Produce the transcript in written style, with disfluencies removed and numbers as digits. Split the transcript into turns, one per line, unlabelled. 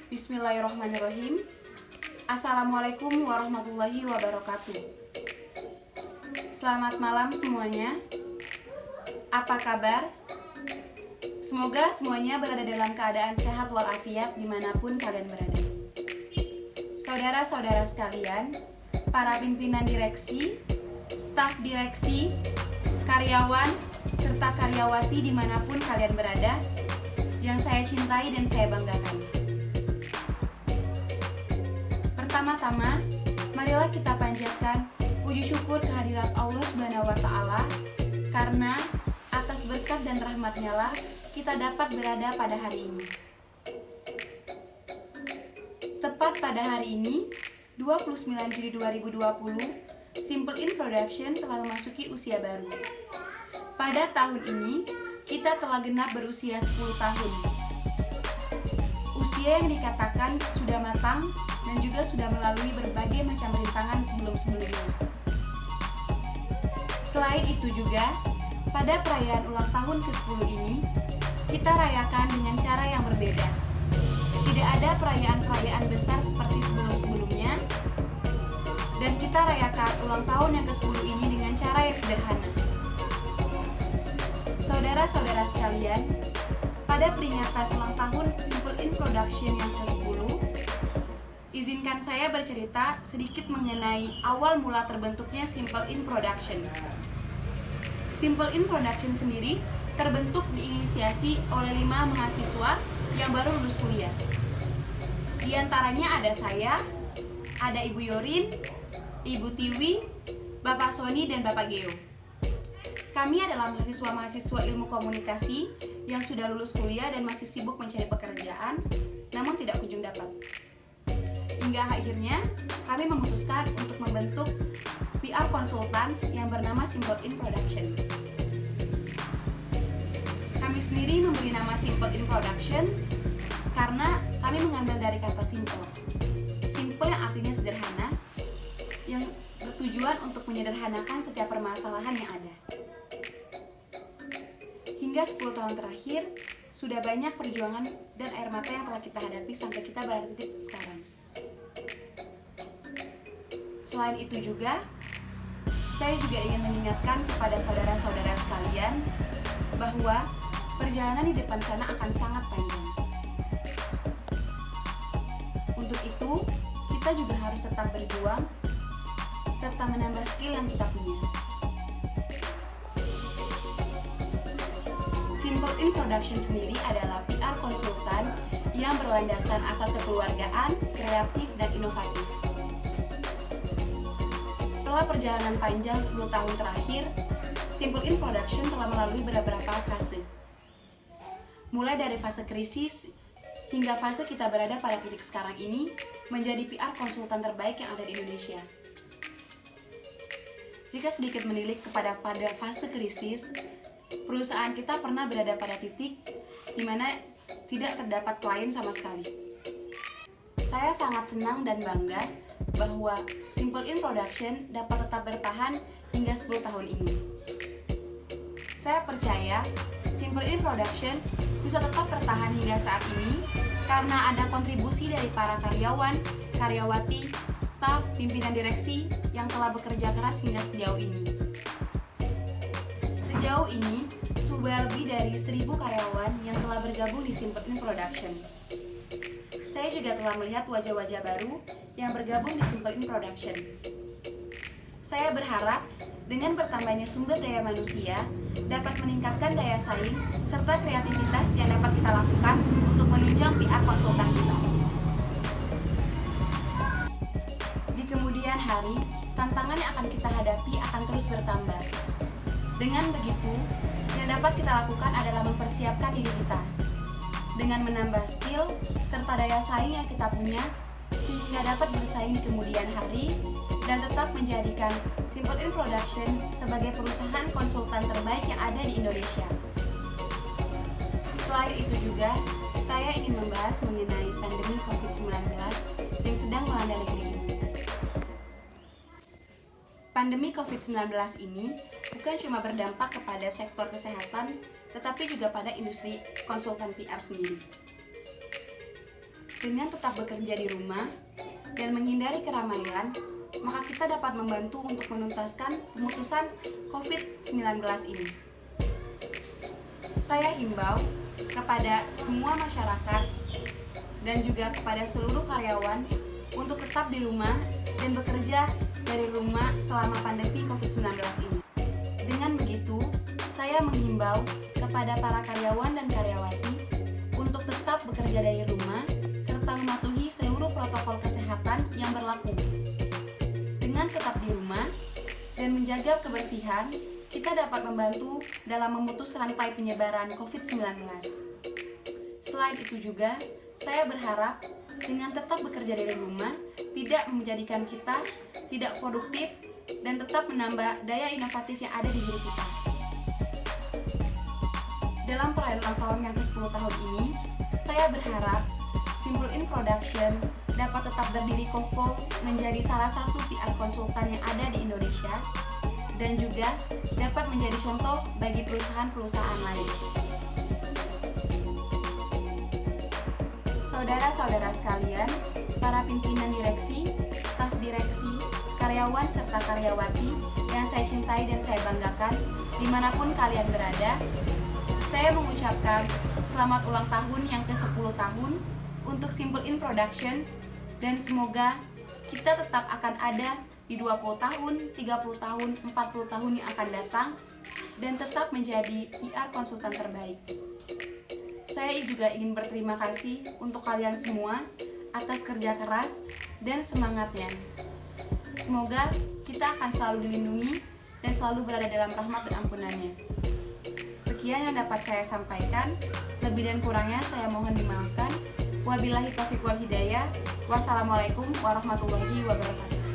Bismillahirrahmanirrahim. Assalamualaikum warahmatullahi wabarakatuh. Selamat malam semuanya. Apa kabar? Semoga semuanya berada dalam keadaan sehat walafiat dimanapun kalian berada. Saudara-saudara sekalian, para pimpinan direksi, staf direksi, karyawan, serta karyawati dimanapun kalian berada, yang saya cintai dan saya banggakan. Pertama-tama, marilah kita panjatkan puji syukur kehadirat Allah Subhanahu wa Ta'ala, karena atas berkat dan rahmat-Nya lah kita dapat berada pada hari ini. Tepat pada hari ini, 29 Juli 2020, Simple In Production telah memasuki usia baru. Pada tahun ini, kita telah genap berusia 10 tahun. Usia yang dikatakan sudah matang dan juga sudah melalui berbagai macam rintangan sebelum-sebelumnya. Selain itu juga, pada perayaan ulang tahun ke-10 ini, kita rayakan dengan cara yang berbeda. Tidak ada perayaan-perayaan besar seperti sebelum-sebelumnya, dan kita rayakan ulang tahun yang ke-10 ini dengan cara yang sederhana. Saudara-saudara sekalian, pada peringatan ulang tahun Simple In Production yang ke-10, izinkan saya bercerita sedikit mengenai awal mula terbentuknya Simple In Production. Simple In Production sendiri terbentuk diinisiasi oleh 5 mahasiswa yang baru lulus kuliah. Di antaranya ada saya, ada Ibu Yorin, Ibu Tiwi, Bapak Sony, dan Bapak Geo. Kami adalah mahasiswa-mahasiswa ilmu komunikasi yang sudah lulus kuliah dan masih sibuk mencari pekerjaan, namun tidak kunjung dapat. Hingga akhirnya, kami memutuskan untuk membentuk PR konsultan yang bernama Simple In Production. Kami sendiri memberi nama Simple In Production karena kami mengambil dari kata simple. Simple yang artinya sederhana, yang bertujuan untuk menyederhanakan setiap permasalahan yang ada. Hingga 10 tahun terakhir, sudah banyak perjuangan dan air mata yang telah kita hadapi sampai kita berada di titik sekarang. Selain itu juga, saya juga ingin mengingatkan kepada saudara-saudara sekalian bahwa perjalanan di depan sana akan sangat panjang. Untuk itu, kita juga harus tetap berjuang serta menambah skill yang kita punya. Simple In Production sendiri adalah PR konsultan yang berlandaskan asas kekeluargaan, kreatif, dan inovatif. Setelah perjalanan panjang 10 tahun terakhir, Simple In Production telah melalui beberapa fase. Mulai dari fase krisis hingga fase kita berada pada titik sekarang ini menjadi PR konsultan terbaik yang ada di Indonesia. Jika sedikit menilik pada fase krisis, perusahaan kita pernah berada pada titik di mana tidak terdapat klien sama sekali. Saya sangat senang dan bangga bahwa Simple In Production dapat tetap bertahan hingga 10 tahun ini. Saya percaya Simple In Production bisa tetap bertahan hingga saat ini karena ada kontribusi dari para karyawan, karyawati, staf, pimpinan direksi yang telah bekerja keras hingga sejauh ini. Sejauh ini, sudah lebih dari 1.000 karyawan yang telah bergabung di Simple In Production. Saya juga telah melihat wajah-wajah baru yang bergabung di Simple In Production. Saya berharap dengan bertambahnya sumber daya manusia dapat meningkatkan daya saing serta kreativitas yang dapat kita lakukan untuk menunjang PR konsultan kita. Di kemudian hari, tantangan yang akan kita hadapi akan terus bertambah. Dengan begitu, yang dapat kita lakukan adalah mempersiapkan diri kita dengan menambah skill serta daya saing yang kita punya sehingga dapat bersaing di kemudian hari dan tetap menjadikan Simple In Production sebagai perusahaan konsultan terbaik yang ada di Indonesia. Selain itu juga, saya ingin membahas mengenai pandemi COVID-19 yang sedang melanda negeri ini. Pandemi COVID-19 ini bukan cuma berdampak kepada sektor kesehatan, tetapi juga pada industri konsultan PR sendiri. Dengan tetap bekerja di rumah dan menghindari keramaian, maka kita dapat membantu untuk menuntaskan pemutusan COVID-19 ini. Saya himbau kepada semua masyarakat dan juga kepada seluruh karyawan untuk tetap di rumah dan bekerja dari rumah selama pandemi COVID-19 ini. Dengan begitu, saya menghimbau kepada para karyawan dan karyawati untuk tetap bekerja dari rumah serta mematuhi seluruh protokol kesehatan yang berlaku. Dengan tetap di rumah dan menjaga kebersihan, kita dapat membantu dalam memutus rantai penyebaran COVID-19. Selain itu juga, saya berharap dengan tetap bekerja dari rumah tidak menjadikan kita tidak produktif dan tetap menambah daya inovatif yang ada di diri kita. Dalam perayaan ulang tahun yang ke-10 tahun ini, saya berharap Simple In Production dapat tetap berdiri kokoh menjadi salah satu PR konsultan yang ada di Indonesia dan juga dapat menjadi contoh bagi perusahaan-perusahaan lain. Saudara-saudara sekalian, para pimpinan direksi, staf direksi, karyawan serta karyawati yang saya cintai dan saya banggakan dimanapun kalian berada, saya mengucapkan selamat ulang tahun yang ke-10 tahun untuk Simple In Production dan semoga kita tetap akan ada di 20 tahun, 30 tahun, 40 tahun yang akan datang dan tetap menjadi PR konsultan terbaik. Saya juga ingin berterima kasih untuk kalian semua atas kerja keras dan semangatnya. Semoga kita akan selalu dilindungi dan selalu berada dalam rahmat dan ampunannya. Sekian yang dapat saya sampaikan, lebih dan kurangnya saya mohon dimaafkan. Wabillahi taufiq wal hidayah. Wassalamualaikum warahmatullahi wabarakatuh.